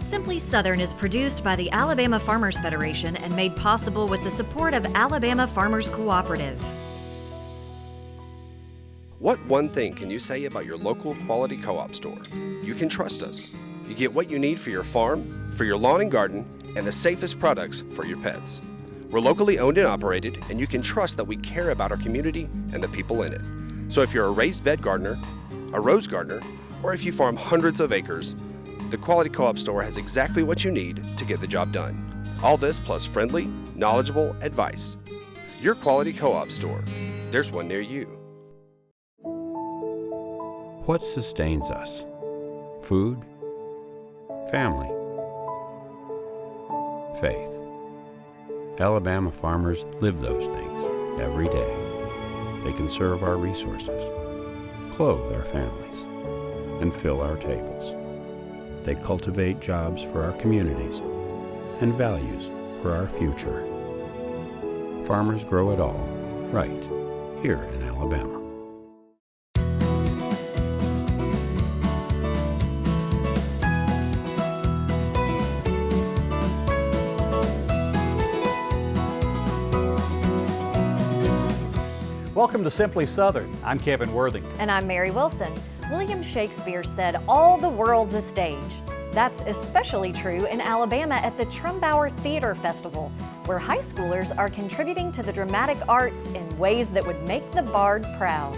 Simply Southern is produced by the Alabama Farmers Federation and made possible with the support of Alabama Farmers Cooperative. What one thing can you say about your local quality co-op store? You can trust us. You get what you need for your farm, for your lawn and garden, and the safest products for your pets. We're locally owned and operated, and you can trust that we care about our community and the people in it. So if you're a raised bed gardener, a rose gardener, or if you farm hundreds of acres, the Quality Co-op Store has exactly what you need to get the job done. All this plus friendly, knowledgeable advice. Your Quality Co-op Store. There's one near you. What sustains us? Food? Family? Faith. Alabama farmers live those things every day. They conserve our resources, clothe our families, and fill our tables. They cultivate jobs for our communities and values for our future. Farmers grow it all, right here in Alabama. Welcome to Simply Southern. I'm Kevin Worthington. And I'm Mary Wilson. William Shakespeare said, "All the world's a stage." That's especially true in Alabama at the Trumbauer Theater Festival, where high schoolers are contributing to the dramatic arts in ways that would make the Bard proud.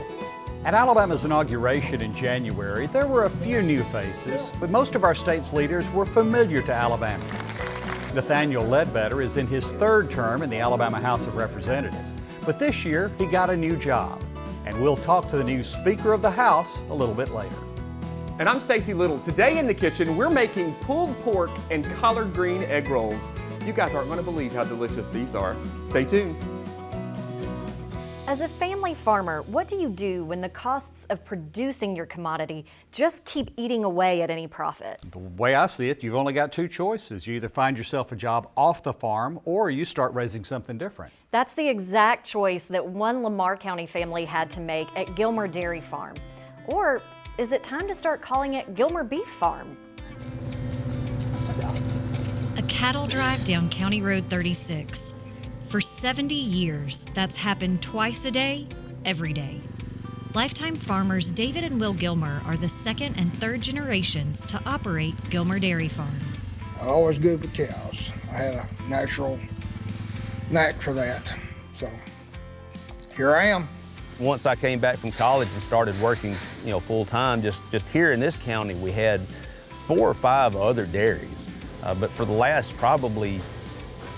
At Alabama's inauguration in January, there were a few new faces, but most of our state's leaders were familiar to Alabamans. Nathaniel Ledbetter is in his third term in the Alabama House of Representatives, but this year he got a new job. And we'll talk to the new Speaker of the House a little bit later. And I'm Stacy Little. Today in the kitchen, we're making pulled pork and collard green egg rolls. You guys aren't going to believe how delicious these are. Stay tuned. As a family farmer, what do you do when the costs of producing your commodity just keep eating away at any profit? The way I see it, you've only got two choices. You either find yourself a job off the farm or you start raising something different. That's the exact choice that one Lamar County family had to make at Gilmer Dairy Farm. Or is it time to start calling it Gilmer Beef Farm? A cattle drive down County Road 36. For 70 years, that's happened twice a day, every day. Lifetime farmers David and Will Gilmer are the second and third generations to operate Gilmer Dairy Farm. I'm always good with cows. I had a natural knack for that. So here I am. Once I came back from college and started working, full time, just here in this county, we had 4 or 5 other dairies. But for the last probably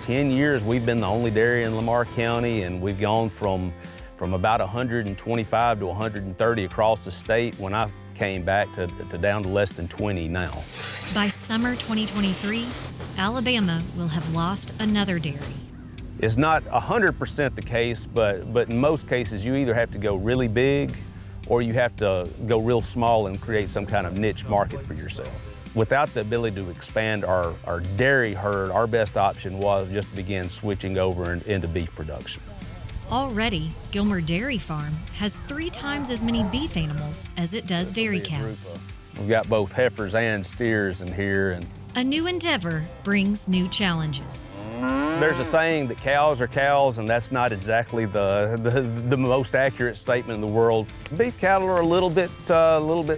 10 years, we've been the only dairy in Lamar County, and we've gone from about 125 to 130 across the state when I came back to down to less than 20 now. By summer 2023, Alabama will have lost another dairy. It's not 100% the case, but in most cases, you either have to go really big or you have to go real small and create some kind of niche market for yourself. Without the ability to expand our dairy herd, our best option was just to begin switching over into beef production. Already, Gilmer Dairy Farm has 3 times as many beef animals as it does dairy cows. We've got both heifers and steers in here. And a new endeavor brings new challenges. There's a saying that cows are cows, and that's not exactly the most accurate statement in the world. Beef cattle are a little bit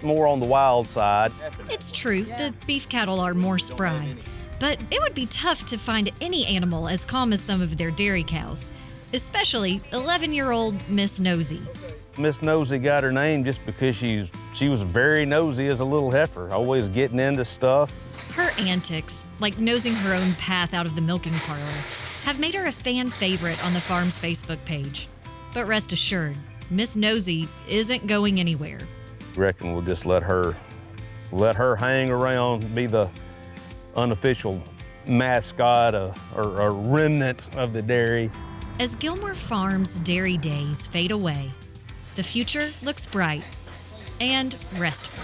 more on the wild side. It's true, the beef cattle are more spry, but it would be tough to find any animal as calm as some of their dairy cows, especially 11-year-old Miss Nosy. Miss Nosy got her name just because she was very nosy as a little heifer, always getting into stuff. Her antics, like nosing her own path out of the milking parlor, have made her a fan favorite on the farm's Facebook page. But rest assured, Miss Nosy isn't going anywhere. I reckon we'll just let her hang around, be the unofficial mascot or remnant of the dairy. As Gilmer Farm's dairy days fade away, the future looks bright and restful.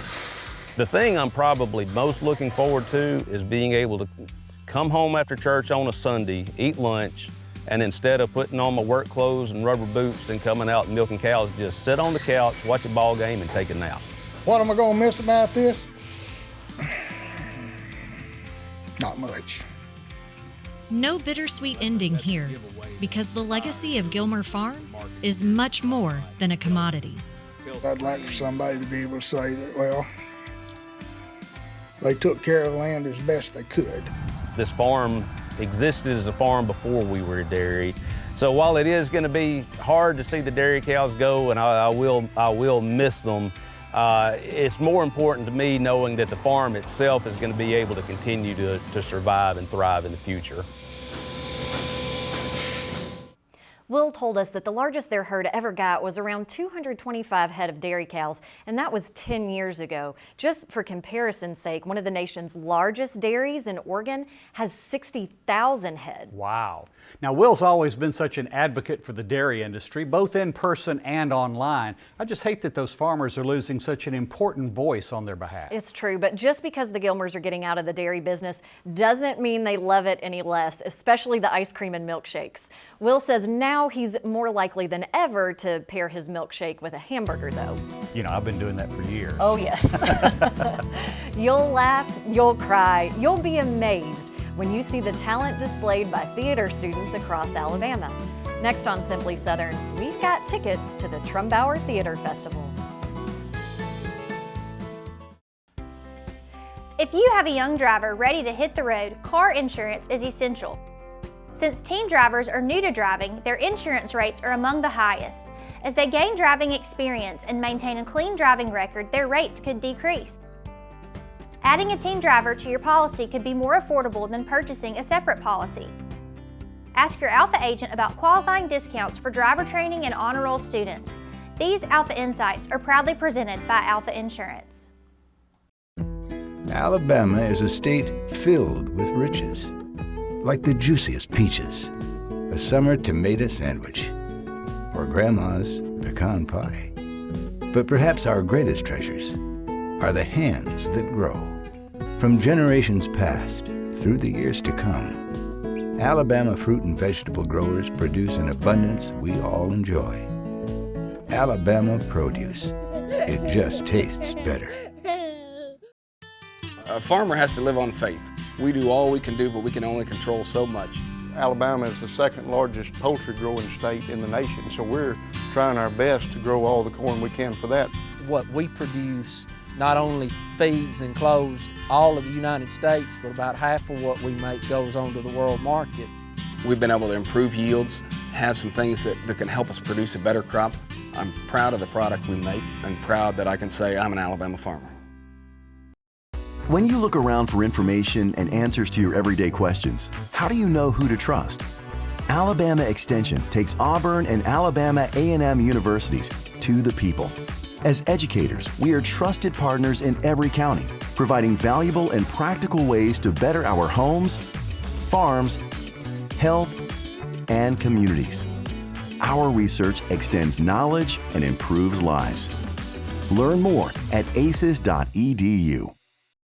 The thing I'm probably most looking forward to is being able to come home after church on a Sunday, eat lunch, and instead of putting on my work clothes and rubber boots and coming out and milking cows, just sit on the couch, watch a ball game, and take a nap. What am I gonna miss about this? Not much. No bittersweet ending here, because the legacy of Gilmer Farm is much more than a commodity. I'd like for somebody to be able to say that, well, they took care of the land as best they could. This farm existed as a farm before we were a dairy. So while it is going to be hard to see the dairy cows go, and I will miss them, it's more important to me knowing that the farm itself is going to be able to continue to survive and thrive in the future. Will told us that the largest their herd ever got was around 225 head of dairy cows, and that was 10 years ago. Just for comparison's sake, one of the nation's largest dairies in Oregon has 60,000 head. Wow. Now, Will's always been such an advocate for the dairy industry, both in person and online. I just hate that those farmers are losing such an important voice on their behalf. It's true, but just because the Gilmers are getting out of the dairy business doesn't mean they love it any less, especially the ice cream and milkshakes. Will says now he's more likely than ever to pair his milkshake with a hamburger, though. You know, I've been doing that for years. Oh, yes. You'll laugh, you'll cry, you'll be amazed when you see the talent displayed by theater students across Alabama. Next on Simply Southern, we've got tickets to the Trumbauer Theater Festival. If you have a young driver ready to hit the road, car insurance is essential. Since teen drivers are new to driving, their insurance rates are among the highest. As they gain driving experience and maintain a clean driving record, their rates could decrease. Adding a teen driver to your policy could be more affordable than purchasing a separate policy. Ask your Alpha agent about qualifying discounts for driver training and honor roll students. These Alpha Insights are proudly presented by Alpha Insurance. Alabama is a state filled with riches, like the juiciest peaches, a summer tomato sandwich, or Grandma's pecan pie. But perhaps our greatest treasures are the hands that grow. From generations past through the years to come, Alabama fruit and vegetable growers produce an abundance we all enjoy. Alabama produce. It just tastes better. A farmer has to live on faith. We do all we can do, but we can only control so much. Alabama is the second largest poultry growing state in the nation, so we're trying our best to grow all the corn we can for that. What we produce not only feeds and clothes all of the United States, but about half of what we make goes on to the world market. We've been able to improve yields, have some things that can help us produce a better crop. I'm proud of the product we make and proud that I can say I'm an Alabama farmer. When you look around for information and answers to your everyday questions, how do you know who to trust? Alabama Extension takes Auburn and Alabama A&M universities to the people. As educators, we are trusted partners in every county, providing valuable and practical ways to better our homes, farms, health, and communities. Our research extends knowledge and improves lives. Learn more at aces.edu.